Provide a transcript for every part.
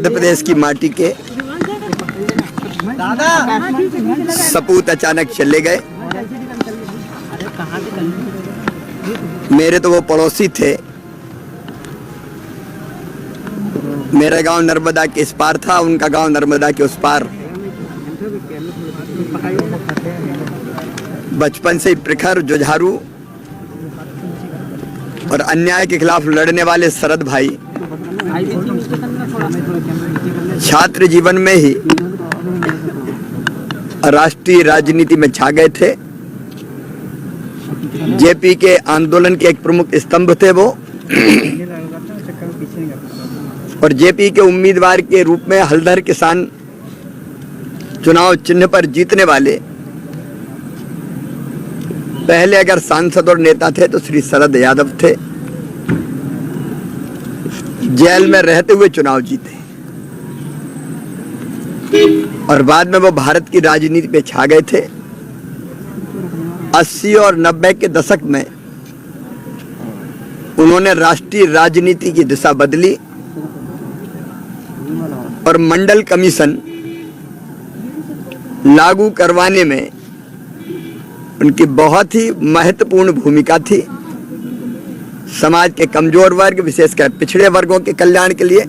मध्य प्रदेश की माटी के सपूत अचानक चले गए। मेरे तो वो पड़ोसी थे। मेरा गांव नर्मदा के इस पार था, उनका गांव नर्मदा के उस पार। बचपन से ही प्रखर, जुझारू और अन्याय के खिलाफ लड़ने वाले शरद भाई छात्र जीवन में ही राष्ट्रीय राजनीति में छा गए थे। जेपी के आंदोलन के एक प्रमुख स्तंभ थे वो, और जेपी के उम्मीदवार के रूप में हलधर किसान चुनाव चिन्ह पर जीतने वाले पहले अगर सांसद और नेता थे तो श्री शरद यादव थे। जेल में रहते हुए चुनाव जीते और बाद में वो भारत की राजनीति पे छा गए थे। 80 और 90 के दशक में उन्होंने राष्ट्रीय राजनीति की दिशा बदली और मंडल कमीशन लागू करवाने में उनकी बहुत ही महत्वपूर्ण भूमिका थी। समाज के कमजोर वर्ग, विशेषकर पिछड़े वर्गों के कल्याण के लिए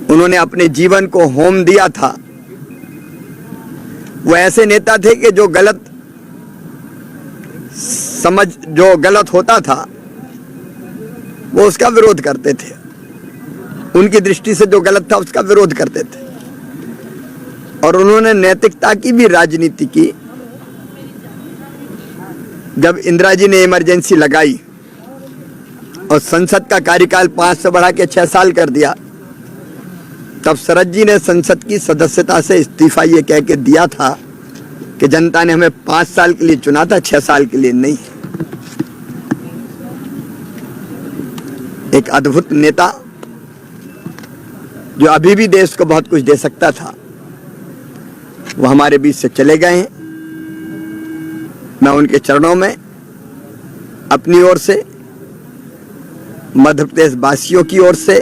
उन्होंने अपने जीवन को होम दिया था। वो ऐसे नेता थे कि जो गलत होता था वो उसका विरोध करते थे। उनकी दृष्टि से जो गलत था उसका विरोध करते थे। और उन्होंने नैतिकता की भी राजनीति की। जब इंदिरा जी ने इमरजेंसी लगाई और संसद का कार्यकाल 5 से बढ़ा के 6 साल कर दिया, तब शरद जी ने संसद की सदस्यता से इस्तीफा ये कह के दिया था कि जनता ने हमें 5 साल के लिए चुना था, 6 साल के लिए नहीं। एक अद्भुत नेता जो अभी भी देश को बहुत कुछ दे सकता था, वो हमारे बीच से चले गए हैं। मैं उनके चरणों में अपनी ओर से, मध्य प्रदेश वासियों की ओर से,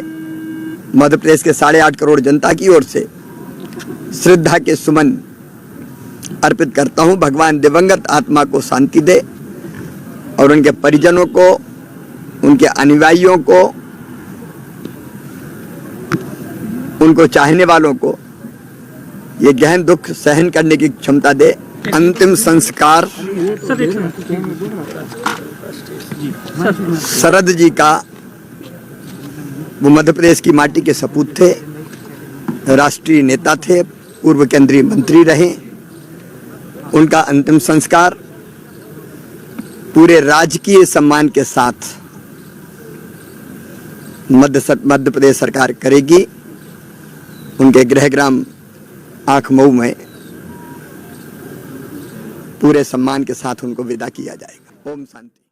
मध्य प्रदेश के 8.5 करोड़ जनता की ओर से श्रद्धा के सुमन अर्पित करता हूं। भगवान दिवंगत आत्मा को शांति दे और उनके परिजनों को, उनके अनुयायियों को, उनको चाहने वालों को ये गहन दुख सहन करने की क्षमता दे। अंतिम संस्कार शरद जी का, वो मध्य प्रदेश की माटी के सपूत थे, राष्ट्रीय नेता थे, पूर्व केंद्रीय मंत्री रहे। उनका अंतिम संस्कार पूरे राजकीय सम्मान के साथ मध्य प्रदेश सरकार करेगी। उनके गृहग्राम आंखमऊ में पूरे सम्मान के साथ उनको विदा किया जाएगा। ओम शांति।